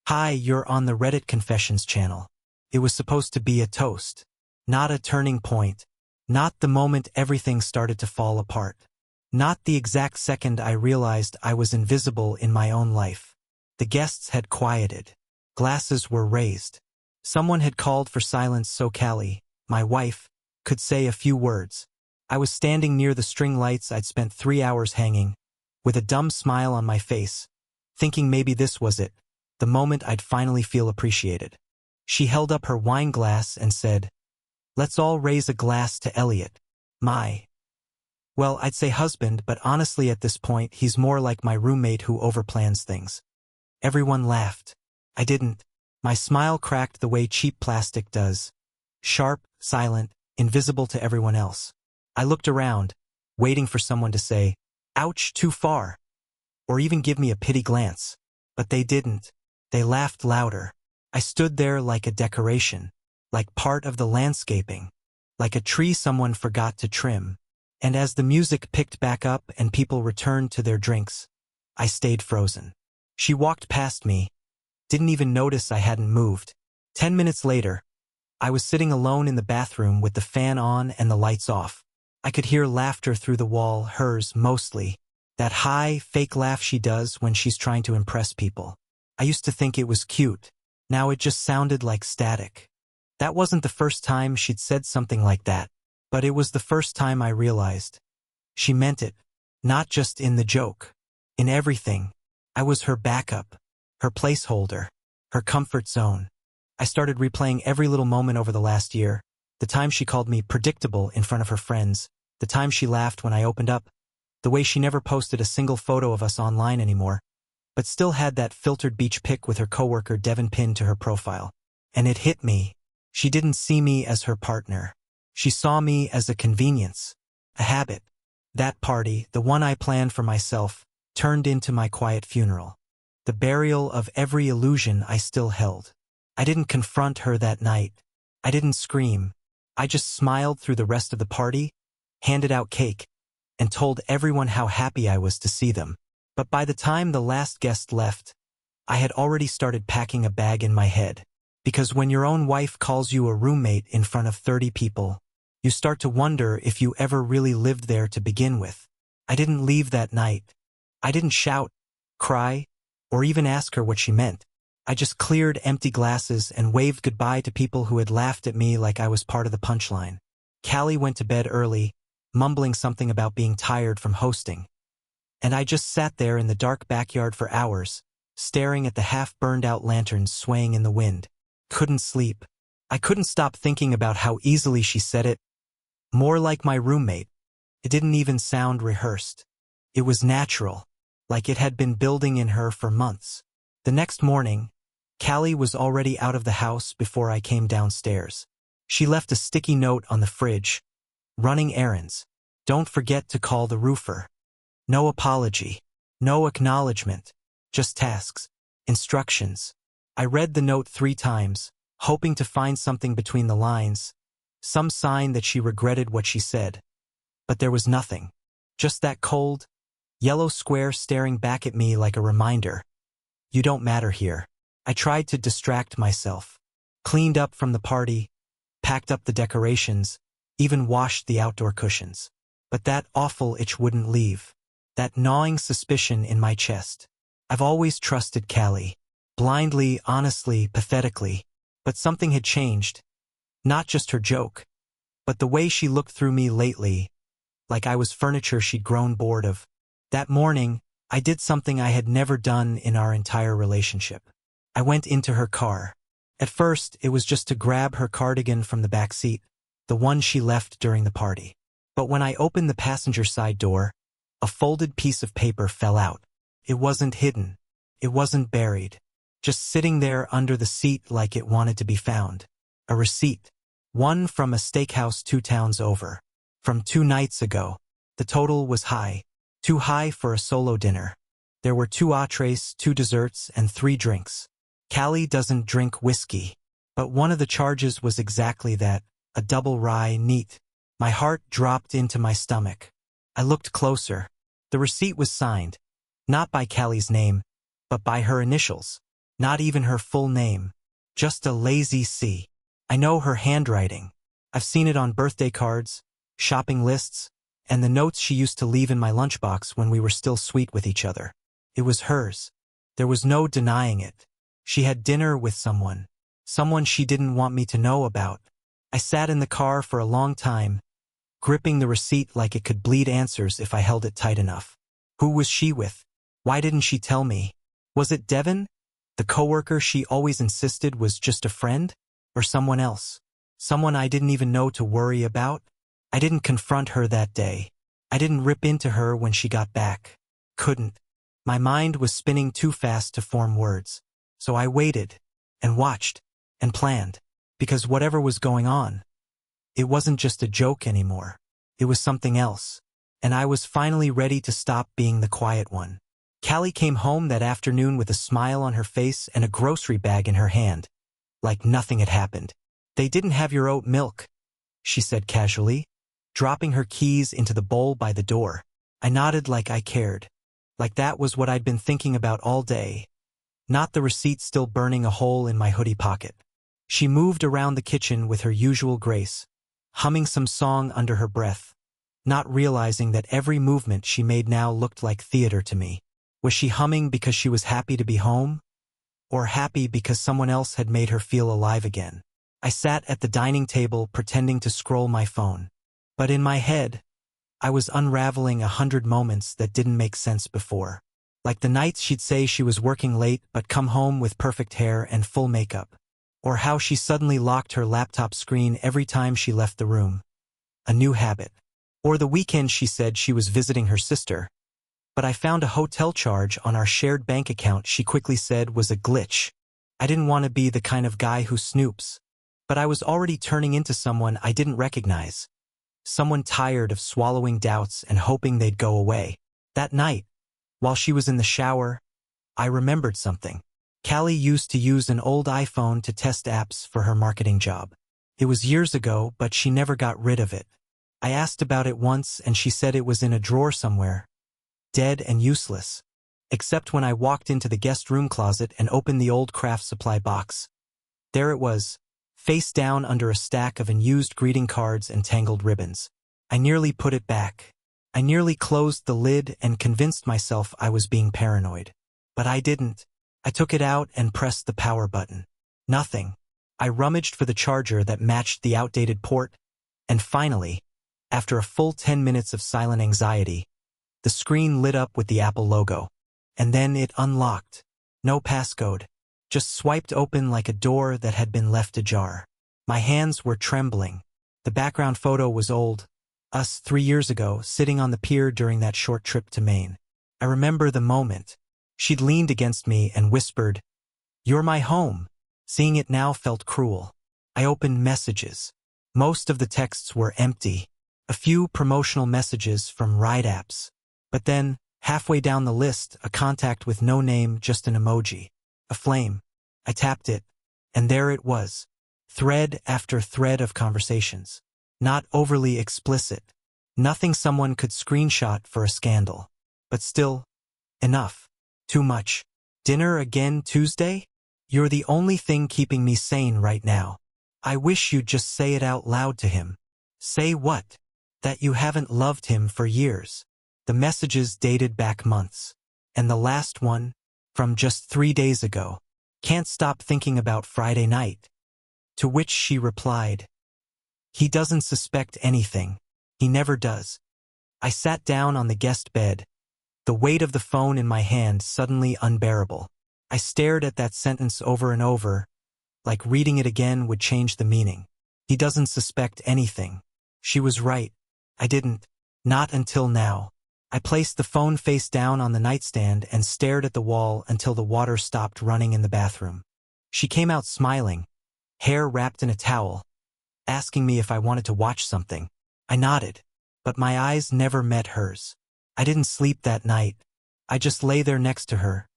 Hi, you're on the Reddit Confessions channel. It was supposed to be a toast. Not a turning point. Not the moment everything started to fall apart. Not the exact second I realized I was invisible in my own life. The guests had quieted. Glasses were raised. Someone had called for silence so Callie, my wife, could say a few words. I was standing near the string lights I'd spent 3 hours hanging, with a dumb smile on my face, thinking maybe this was it, the moment I'd finally feel appreciated. She held up her wine glass and said, "Let's all raise a glass to Elliot, well, I'd say husband, but honestly at this point he's more like my roommate who overplans things." Everyone laughed. I didn't. My smile cracked the way cheap plastic does. Sharp, silent, invisible to everyone else. I looked around, waiting for someone to say, "Ouch, too far," or even give me a pity glance. But they didn't. They laughed louder. I stood there like a decoration, like part of the landscaping, like a tree someone forgot to trim. And as the music picked back up and people returned to their drinks, I stayed frozen. She walked past me, didn't even notice I hadn't moved. 10 minutes later, I was sitting alone in the bathroom with the fan on and the lights off. I could hear laughter through the wall, hers mostly. That high, fake laugh she does when she's trying to impress people. I used to think it was cute. Now it just sounded like static. That wasn't the first time she'd said something like that, but it was the first time I realized. She meant it, not just in the joke. In everything. I was her backup, her placeholder, her comfort zone. I started replaying every little moment over the last year, the time she called me predictable in front of her friends, the time she laughed when I opened up, the way she never posted a single photo of us online anymore, but still had that filtered beach pic with her coworker Devin pinned to her profile. And it hit me. She didn't see me as her partner. She saw me as a convenience, a habit. That party, the one I planned for myself, turned into my quiet funeral. The burial of every illusion I still held. I didn't confront her that night. I didn't scream. I just smiled through the rest of the party, handed out cake, and told everyone how happy I was to see them. But by the time the last guest left, I had already started packing a bag in my head. Because when your own wife calls you a roommate in front of 30 people, you start to wonder if you ever really lived there to begin with. I didn't leave that night. I didn't shout, cry, or even ask her what she meant. I just cleared empty glasses and waved goodbye to people who had laughed at me like I was part of the punchline. Callie went to bed early, mumbling something about being tired from hosting. And I just sat there in the dark backyard for hours, staring at the half-burned-out lanterns swaying in the wind. Couldn't sleep. I couldn't stop thinking about how easily she said it. More like my roommate. It didn't even sound rehearsed. It was natural, like it had been building in her for months. The next morning, Callie was already out of the house before I came downstairs. She left a sticky note on the fridge. Running errands. Don't forget to call the roofer. No apology. No acknowledgement. Just tasks. Instructions. I read the note 3 times, hoping to find something between the lines, some sign that she regretted what she said. But there was nothing. Just that cold, yellow square staring back at me like a reminder. You don't matter here. I tried to distract myself. Cleaned up from the party, packed up the decorations, even washed the outdoor cushions. But that awful itch wouldn't leave. That gnawing suspicion in my chest. I've always trusted Callie. Blindly, honestly, pathetically. But something had changed. Not just her joke, but the way she looked through me lately, like I was furniture she'd grown bored of. That morning, I did something I had never done in our entire relationship. I went into her car. At first, it was just to grab her cardigan from the back seat, the one she left during the party. But when I opened the passenger side door, a folded piece of paper fell out. It wasn't hidden. It wasn't buried. Just sitting there under the seat like it wanted to be found. A receipt. One from a steakhouse 2 towns over. From 2 nights ago. The total was high. Too high for a solo dinner. There were 2 entrees, 2 desserts, and 3 drinks. Callie doesn't drink whiskey. But one of the charges was exactly that, a double rye neat. My heart dropped into my stomach. I looked closer. The receipt was signed. Not by Callie's name, but by her initials. Not even her full name. Just a lazy C. I know her handwriting. I've seen it on birthday cards, shopping lists, and the notes she used to leave in my lunchbox when we were still sweet with each other. It was hers. There was no denying it. She had dinner with someone. Someone she didn't want me to know about. I sat in the car for a long time, gripping the receipt like it could bleed answers if I held it tight enough. Who was she with? Why didn't she tell me? Was it Devin? The coworker she always insisted was just a friend? Or someone else? Someone I didn't even know to worry about? I didn't confront her that day. I didn't rip into her when she got back. Couldn't. My mind was spinning too fast to form words. So I waited, and watched, and planned. Because whatever was going on, it wasn't just a joke anymore. It was something else. And I was finally ready to stop being the quiet one. Callie came home that afternoon with a smile on her face and a grocery bag in her hand. Like nothing had happened. "They didn't have your oat milk," she said casually, dropping her keys into the bowl by the door. I nodded like I cared. Like that was what I'd been thinking about all day. Not the receipt still burning a hole in my hoodie pocket. She moved around the kitchen with her usual grace, humming some song under her breath, not realizing that every movement she made now looked like theater to me. Was she humming because she was happy to be home? Or happy because someone else had made her feel alive again? I sat at the dining table pretending to scroll my phone. But in my head, I was unraveling 100 moments that didn't make sense before. Like the nights she'd say she was working late but come home with perfect hair and full makeup. Or how she suddenly locked her laptop screen every time she left the room. A new habit. Or the weekend she said she was visiting her sister. But I found a hotel charge on our shared bank account she quickly said was a glitch. I didn't want to be the kind of guy who snoops. But I was already turning into someone I didn't recognize. Someone tired of swallowing doubts and hoping they'd go away. That night, while she was in the shower, I remembered something. Callie used to use an old iPhone to test apps for her marketing job. It was years ago, but she never got rid of it. I asked about it once and she said it was in a drawer somewhere. Dead and useless. Except when I walked into the guest room closet and opened the old craft supply box. There it was, face down under a stack of unused greeting cards and tangled ribbons. I nearly put it back. I nearly closed the lid and convinced myself I was being paranoid. But I didn't. I took it out and pressed the power button. Nothing. I rummaged for the charger that matched the outdated port, and finally, after a full 10 minutes of silent anxiety, the screen lit up with the Apple logo. And then it unlocked. No passcode. Just swiped open like a door that had been left ajar. My hands were trembling. The background photo was old. Us 3 years ago, sitting on the pier during that short trip to Maine. I remember the moment. She'd leaned against me and whispered, "You're my home." Seeing it now felt cruel. I opened messages. Most of the texts were empty. A few promotional messages from ride apps. But then, halfway down the list, a contact with no name, just an emoji. A flame. I tapped it, and there it was. Thread after thread of conversations. Not overly explicit. Nothing someone could screenshot for a scandal. But still, enough. Too much. "Dinner again Tuesday? You're the only thing keeping me sane right now. I wish you'd just say it out loud to him." "Say what?" "That you haven't loved him for years." The messages dated back months. And the last one, from just 3 days ago. "Can't stop thinking about Friday night." To which she replied, "He doesn't suspect anything. He never does." I sat down on the guest bed, the weight of the phone in my hand suddenly unbearable. I stared at that sentence over and over, like reading it again would change the meaning. He doesn't suspect anything. She was right. I didn't. Not until now. I placed the phone face down on the nightstand and stared at the wall until the water stopped running in the bathroom. She came out smiling, hair wrapped in a towel, asking me if I wanted to watch something. I nodded, but my eyes never met hers. I didn't sleep that night. I just lay there next to her,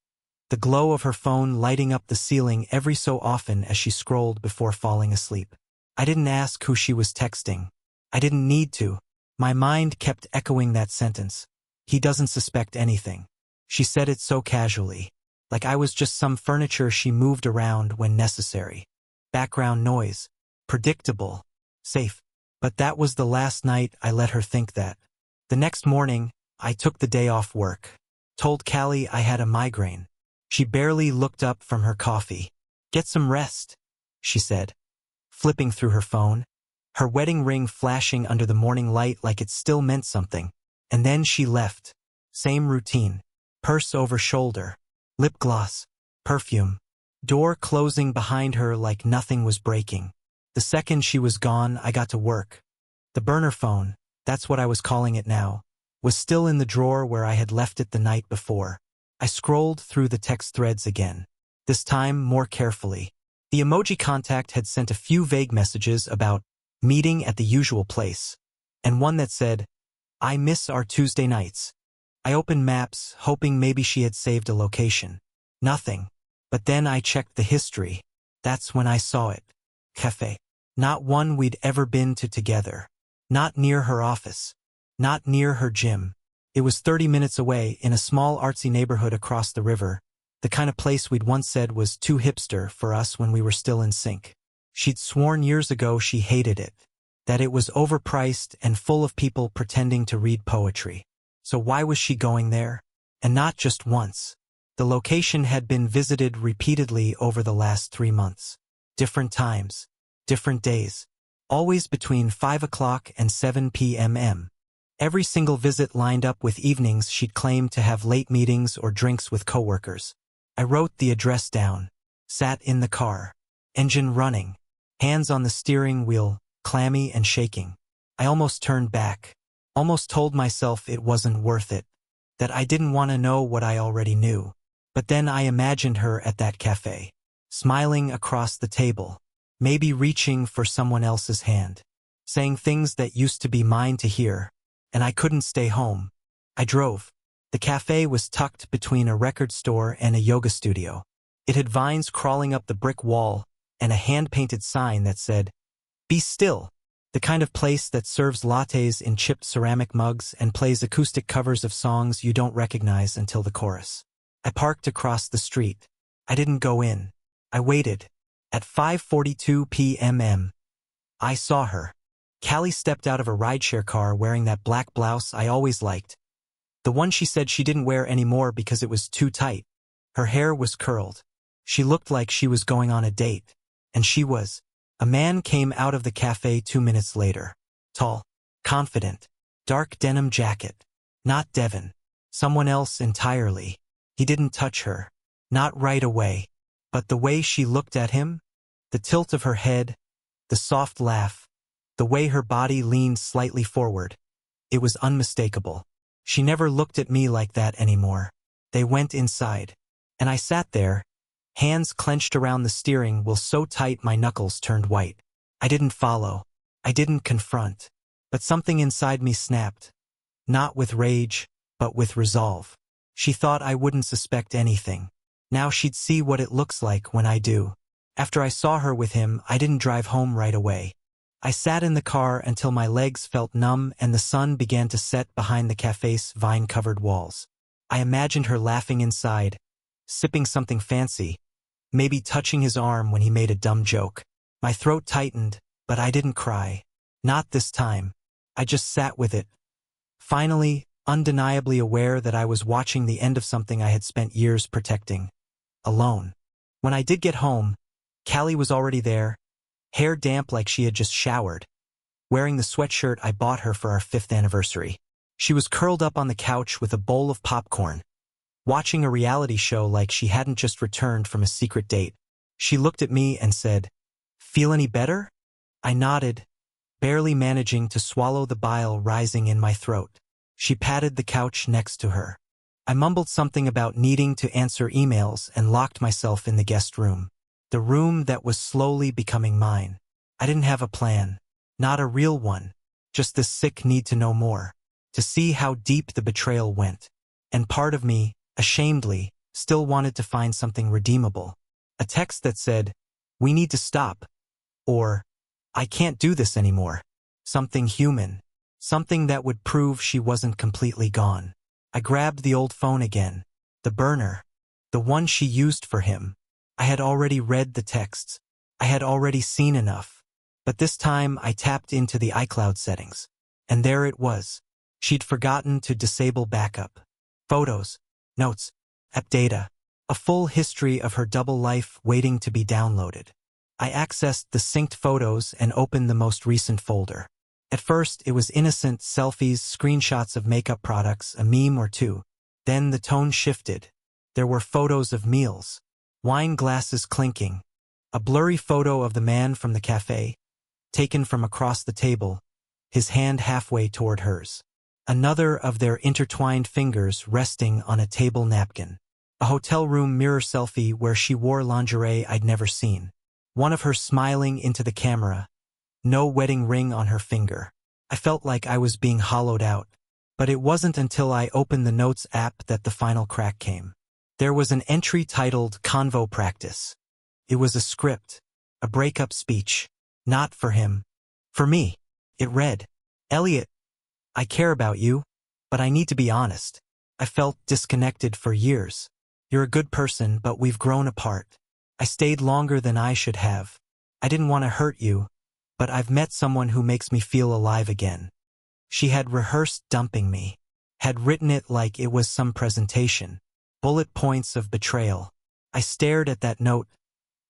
the glow of her phone lighting up the ceiling every so often as she scrolled before falling asleep. I didn't ask who she was texting. I didn't need to. My mind kept echoing that sentence. He doesn't suspect anything. She said it so casually. like I was just some furniture she moved around when necessary. Background noise. Predictable. Safe. But that was the last night I let her think that. The next morning, I took the day off work. Told Callie I had a migraine. She barely looked up from her coffee. "Get some rest," she said, flipping through her phone, her wedding ring flashing under the morning light like it still meant something. And then she left. Same routine. Purse over shoulder. Lip gloss. Perfume. Door closing behind her like nothing was breaking. The second she was gone, I got to work. The burner phone, that's what I was calling it now, was still in the drawer where I had left it the night before. I scrolled through the text threads again, this time more carefully. The emoji contact had sent a few vague messages about meeting at the usual place, and one that said, "I miss our Tuesday nights." I opened Maps, hoping maybe she had saved a location. Nothing. But then I checked the history. That's when I saw it. Cafe. Not one we'd ever been to together. Not near her office. Not near her gym. It was 30 minutes away in a small artsy neighborhood across the river, the kind of place we'd once said was too hipster for us when we were still in sync. She'd sworn years ago she hated it, that it was overpriced and full of people pretending to read poetry. So why was she going there? And not just once. The location had been visited repeatedly over the last 3 months. Different times. Different days. Always between 5 o'clock and 7 p.m. Every single visit lined up with evenings she'd claimed to have late meetings or drinks with coworkers. I wrote the address down. Sat in the car. Engine running. Hands on the steering wheel, clammy and shaking. I almost turned back. Almost told myself it wasn't worth it. That I didn't want to know what I already knew. But then I imagined her at that cafe. Smiling across the table. Maybe reaching for someone else's hand. Saying things that used to be mine to hear. And I couldn't stay home. I drove. The cafe was tucked between a record store and a yoga studio. It had vines crawling up the brick wall and a hand-painted sign that said, "Be still." The kind of place that serves lattes in chipped ceramic mugs and plays acoustic covers of songs you don't recognize until the chorus. I parked across the street. I didn't go in. I waited. At 5:42 p.m. I saw her. Callie stepped out of a rideshare car wearing that black blouse I always liked. The one she said she didn't wear anymore because it was too tight. Her hair was curled. She looked like she was going on a date. And she was. A man came out of the cafe 2 minutes later. Tall. Confident. Dark denim jacket. Not Devin. Someone else entirely. He didn't touch her. Not right away. But the way she looked at him, the tilt of her head, the soft laugh, the way her body leaned slightly forward, it was unmistakable. She never looked at me like that anymore. They went inside. And I sat there, hands clenched around the steering wheel so tight my knuckles turned white. I didn't follow. I didn't confront. But something inside me snapped. Not with rage, but with resolve. She thought I wouldn't suspect anything. Now she'd see what it looks like when I do. After I saw her with him, I didn't drive home right away. I sat in the car until my legs felt numb and the sun began to set behind the cafe's vine-covered walls. I imagined her laughing inside, sipping something fancy, maybe touching his arm when he made a dumb joke. My throat tightened, but I didn't cry. Not this time. I just sat with it. Finally, undeniably aware that I was watching the end of something I had spent years protecting. Alone. When I did get home, Callie was already there, hair damp like she had just showered, wearing the sweatshirt I bought her for our 5th anniversary. She was curled up on the couch with a bowl of popcorn, watching a reality show like she hadn't just returned from a secret date. She looked at me and said, "Feel any better?" I nodded, barely managing to swallow the bile rising in my throat. She patted the couch next to her. I mumbled something about needing to answer emails and locked myself in the guest room. The room that was slowly becoming mine. I didn't have a plan. Not a real one. Just this sick need to know more. To see how deep the betrayal went. And part of me, ashamedly, still wanted to find something redeemable. A text that said, "We need to stop." Or, "I can't do this anymore." Something human. Something that would prove she wasn't completely gone. I grabbed the old phone again. The burner. The one she used for him. I had already read the texts. I had already seen enough. But this time I tapped into the iCloud settings. And there it was. She'd forgotten to disable backup. Photos, notes, app data. A full history of her double life waiting to be downloaded. I accessed the synced photos and opened the most recent folder. At first, it was innocent selfies, screenshots of makeup products, a meme or two. Then the tone shifted. There were photos of meals, wine glasses clinking, a blurry photo of the man from the cafe, taken from across the table, his hand halfway toward hers. Another of their intertwined fingers resting on a table napkin. A hotel room mirror selfie where she wore lingerie I'd never seen. One of her smiling into the camera. No wedding ring on her finger. I felt like I was being hollowed out. But it wasn't until I opened the Notes app that the final crack came. There was an entry titled Convo Practice. It was a script, a breakup speech. Not for him. For me. It read, Elliot, I care about you, but I need to be honest. I felt disconnected for years. You're a good person, but we've grown apart. I stayed longer than I should have. I didn't want to hurt you, but I've met someone who makes me feel alive again. She had rehearsed dumping me, had written it like it was some presentation. Bullet points of betrayal. I stared at that note,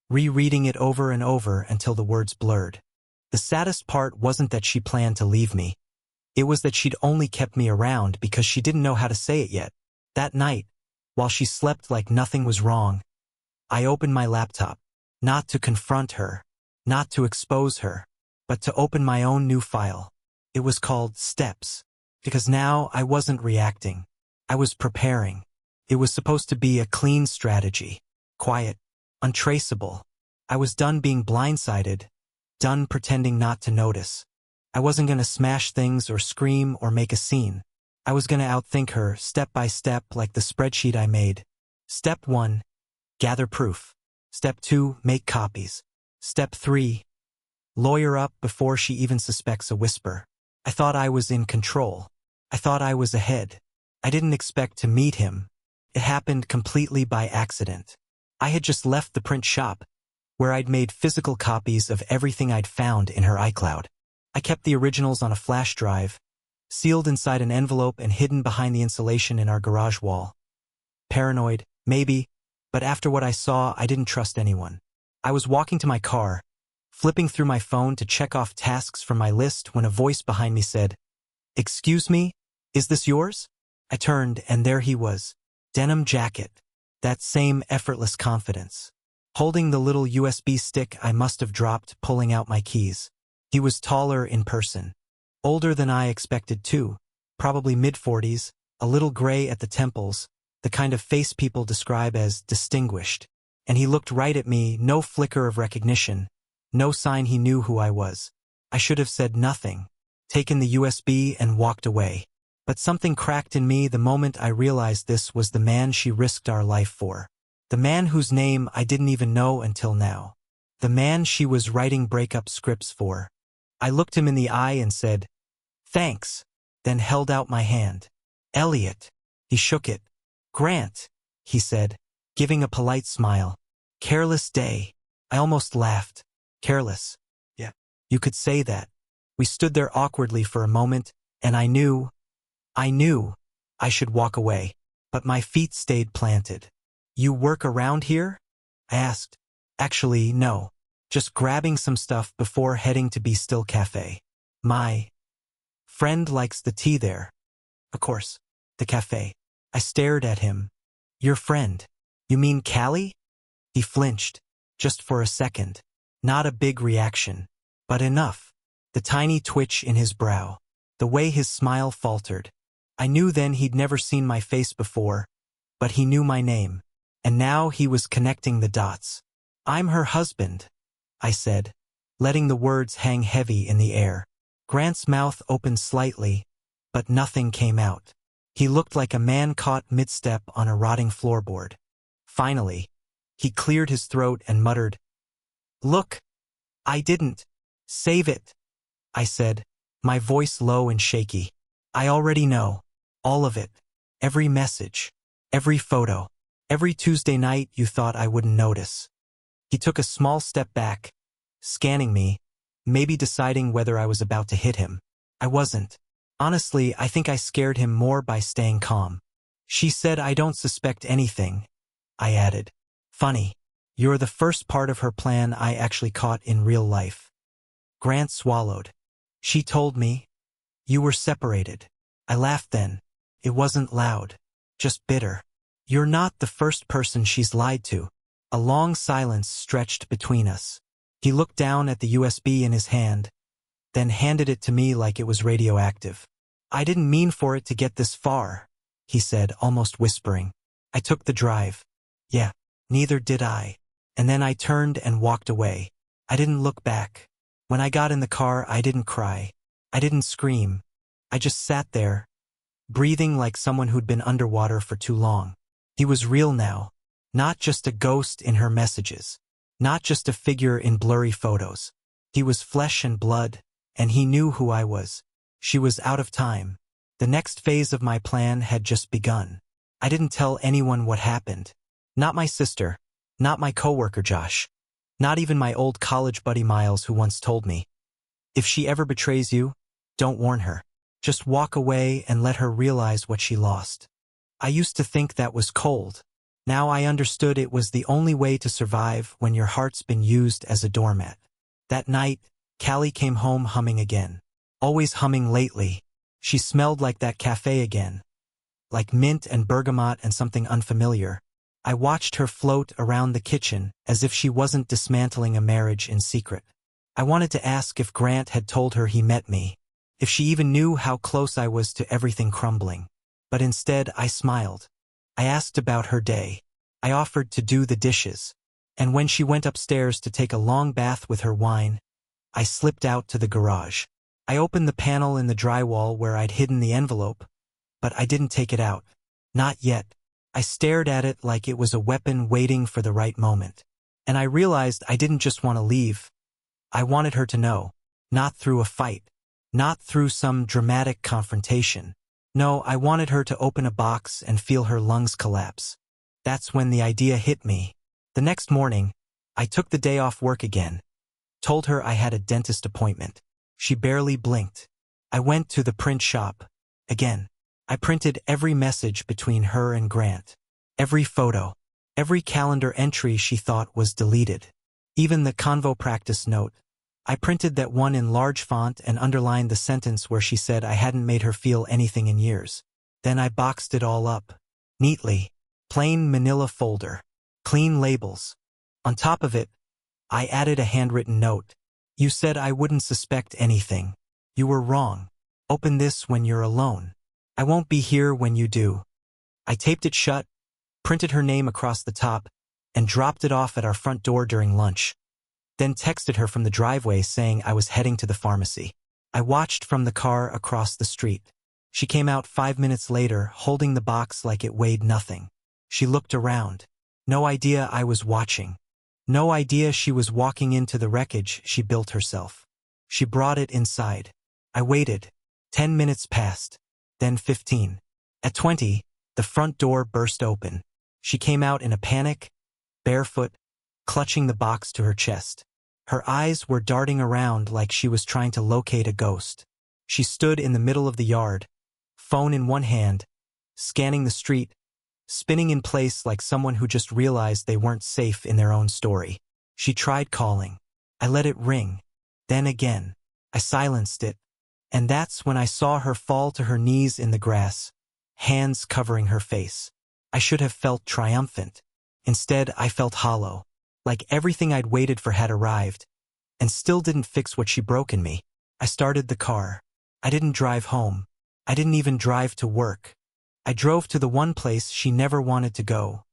rereading it over and over until the words blurred. The saddest part wasn't that she planned to leave me. It was that she'd only kept me around because she didn't know how to say it yet. That night, while she slept like nothing was wrong, I opened my laptop, not to confront her, not to expose her, but to open my own new file. It was called Steps, because now I wasn't reacting. I was preparing. It was supposed to be a clean strategy, quiet, untraceable. I was done being blindsided, done pretending not to notice. I wasn't going to smash things or scream or make a scene. I was going to outthink her step by step like the spreadsheet I made. Step 1. Gather proof. Step 2. Make copies. Step 3. Lawyer up before she even suspects a whisper. I thought I was in control. I thought I was ahead. I didn't expect to meet him. It happened completely by accident. I had just left the print shop, where I'd made physical copies of everything I'd found in her iCloud. I kept the originals on a flash drive, sealed inside an envelope and hidden behind the insulation in our garage wall. Paranoid, maybe, but after what I saw, I didn't trust anyone. I was walking to my car, flipping through my phone to check off tasks from my list when a voice behind me said, "Excuse me, is this yours?" I turned, and there he was. Denim jacket. That same effortless confidence. Holding the little USB stick I must have dropped, pulling out my keys. He was taller in person. Older than I expected too. Probably mid-40s, a little gray at the temples, the kind of face people describe as distinguished. And he looked right at me, no flicker of recognition, no sign he knew who I was. I should have said nothing, taken the USB and walked away. But something cracked in me the moment I realized this was the man she risked our life for. The man whose name I didn't even know until now. The man she was writing breakup scripts for. I looked him in the eye and said, "Thanks," then held out my hand. "Elliot." He shook it. "Grant," he said, giving a polite smile. "Careless day." I almost laughed. Careless. Yeah. You could say that. We stood there awkwardly for a moment, and I knew I should walk away, but my feet stayed planted. "You work around here?" I asked. "Actually, no. Just grabbing some stuff before heading to Be Still Cafe. My friend likes the tea there." Of course, the cafe. I stared at him. "Your friend? You mean Callie?" He flinched, just for a second. Not a big reaction, but enough. The tiny twitch in his brow. The way his smile faltered. I knew then he'd never seen my face before, but he knew my name. And now he was connecting the dots. "I'm her husband," I said, letting the words hang heavy in the air. Grant's mouth opened slightly, but nothing came out. He looked like a man caught mid-step on a rotting floorboard. Finally, he cleared his throat and muttered, "Look, I didn't save it," I said, my voice low and shaky. "I already know. All of it. Every message. Every photo. Every Tuesday night you thought I wouldn't notice. He took a small step back, scanning me, maybe deciding whether I was about to hit him. I wasn't. Honestly, I think I scared him more by staying calm. She said I don't suspect anything. I added. Funny. You're the first part of her plan I actually caught in real life. Grant swallowed. She told me. You were separated. I laughed then. It wasn't loud. Just bitter. You're not the first person she's lied to. A long silence stretched between us. He looked down at the USB in his hand, then handed it to me like it was radioactive. I didn't mean for it to get this far, he said, almost whispering. I took the drive. Yeah, neither did I. And then I turned and walked away. I didn't look back. When I got in the car, I didn't cry. I didn't scream. I just sat there, breathing like someone who'd been underwater for too long. He was real now. Not just a ghost in her messages. Not just a figure in blurry photos. He was flesh and blood, and he knew who I was. She was out of time. The next phase of my plan had just begun. I didn't tell anyone what happened. Not my sister. Not my coworker Josh. Not even my old college buddy Miles, who once told me, if she ever betrays you, don't warn her. Just walk away and let her realize what she lost. I used to think that was cold. Now I understood it was the only way to survive when your heart's been used as a doormat. That night, Callie came home humming again. Always humming lately. She smelled like that cafe again. Like mint and bergamot and something unfamiliar. I watched her float around the kitchen as if she wasn't dismantling a marriage in secret. I wanted to ask if Grant had told her he met me. If she even knew how close I was to everything crumbling. But instead, I smiled. I asked about her day. I offered to do the dishes. And when she went upstairs to take a long bath with her wine, I slipped out to the garage. I opened the panel in the drywall where I'd hidden the envelope, but I didn't take it out. Not yet. I stared at it like it was a weapon waiting for the right moment. And I realized I didn't just want to leave. I wanted her to know. Not through a fight. Not through some dramatic confrontation. No, I wanted her to open a box and feel her lungs collapse. That's when the idea hit me. The next morning, I took the day off work again. Told her I had a dentist appointment. She barely blinked. I went to the print shop. Again. I printed every message between her and Grant. Every photo. Every calendar entry she thought was deleted. Even the convo practice note. I printed that one in large font and underlined the sentence where she said I hadn't made her feel anything in years. Then I boxed it all up. Neatly. Plain manila folder. Clean labels. On top of it, I added a handwritten note. You said I wouldn't suspect anything. You were wrong. Open this when you're alone. I won't be here when you do. I taped it shut, printed her name across the top, and dropped it off at our front door during lunch. Then texted her from the driveway saying I was heading to the pharmacy. I watched from the car across the street. She came out 5 minutes later, holding the box like it weighed nothing. She looked around. No idea I was watching. No idea she was walking into the wreckage she built herself. She brought it inside. I waited. 10 minutes passed. Then 15. At 20, the front door burst open. She came out in a panic, barefoot, clutching the box to her chest. Her eyes were darting around like she was trying to locate a ghost. She stood in the middle of the yard, phone in one hand, scanning the street, spinning in place like someone who just realized they weren't safe in their own story. She tried calling. I let it ring. Then again. I silenced it. And that's when I saw her fall to her knees in the grass, hands covering her face. I should have felt triumphant. Instead, I felt hollow. Like everything I'd waited for had arrived, and still didn't fix what she broke in me. I started the car. I didn't drive home. I didn't even drive to work. I drove to the one place she never wanted to go.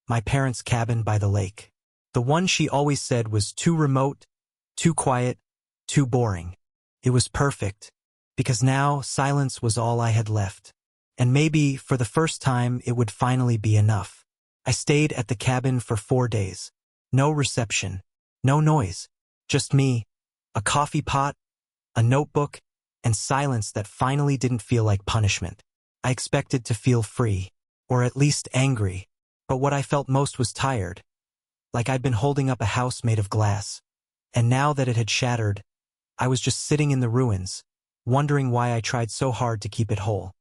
My parents' cabin by the lake. The one she always said was too remote, too quiet, too boring. It was perfect, because now silence was all I had left. And maybe, for the first time, it would finally be enough. I stayed at the cabin for 4 days. No reception. No noise. Just me, a coffee pot, a notebook, and silence that finally didn't feel like punishment. I expected to feel free, or at least angry, But what I felt most was tired, like I'd been holding up a house made of glass. And now that it had shattered, I was just sitting in the ruins, wondering why I tried so hard to keep it whole.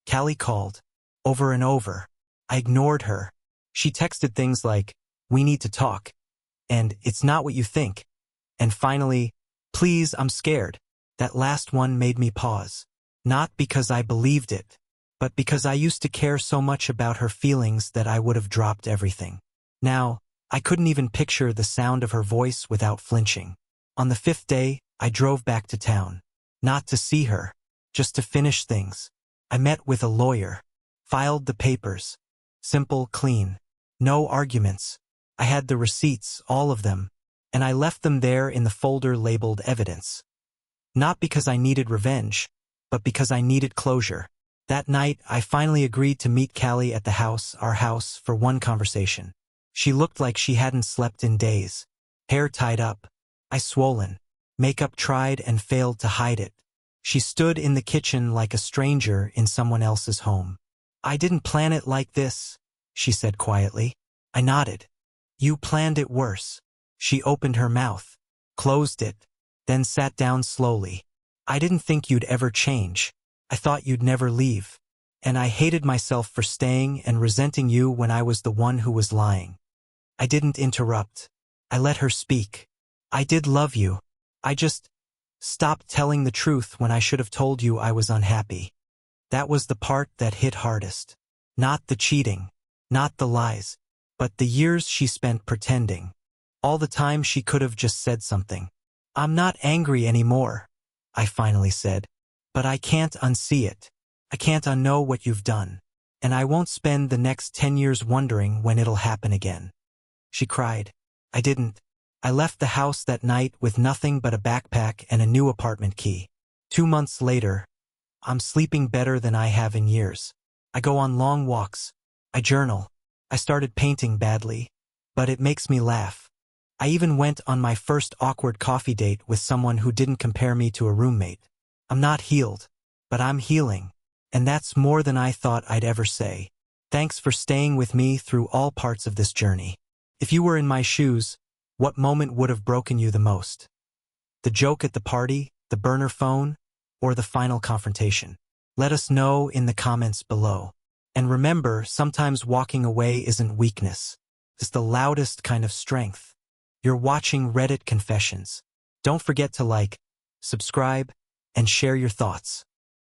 Callie called, over and over. I ignored her. She texted things like, "We need to talk," and "It's not what you think." And finally, "Please, I'm scared." That last one made me pause. Not because I believed it, but because I used to care so much about her feelings that I would have dropped everything. Now, I couldn't even picture the sound of her voice without flinching. On the 5th day, I drove back to town. Not to see her, just to finish things. I met with a lawyer, filed the papers. Simple, clean. No arguments. I had the receipts, all of them, and I left them there in the folder labeled evidence. Not because I needed revenge, but because I needed closure. That night, I finally agreed to meet Callie at the house, our house, for one conversation. She looked like she hadn't slept in days. Hair tied up, eyes swollen, makeup tried and failed to hide it. She stood in the kitchen like a stranger in someone else's home. "I didn't plan it like this," she said quietly. I nodded. "You planned it worse." She opened her mouth, closed it, then sat down slowly. "I didn't think you'd ever change. I thought you'd never leave. And I hated myself for staying and resenting you when I was the one who was lying." I didn't interrupt. I let her speak. "I did love you. I just stopped telling the truth when I should have told you I was unhappy." That was the part that hit hardest. Not the cheating, not the lies, but the years she spent pretending. All the time she could have just said something. "I'm not angry anymore," I finally said. "But I can't unsee it. I can't unknow what you've done. And I won't spend the next 10 years wondering when it'll happen again." She cried. I didn't. I left the house that night with nothing but a backpack and a new apartment key. 2 months later, I'm sleeping better than I have in years. I go on long walks. I journal. I started painting badly, but it makes me laugh. I even went on my first awkward coffee date with someone who didn't compare me to a roommate. I'm not healed, but I'm healing, and that's more than I thought I'd ever say. Thanks for staying with me through all parts of this journey. If you were in my shoes, what moment would have broken you the most? The joke at the party, the burner phone, or the final confrontation? Let us know in the comments below. And remember, sometimes walking away isn't weakness. It's the loudest kind of strength. You're watching Reddit Confessions. Don't forget to like, subscribe, and share your thoughts.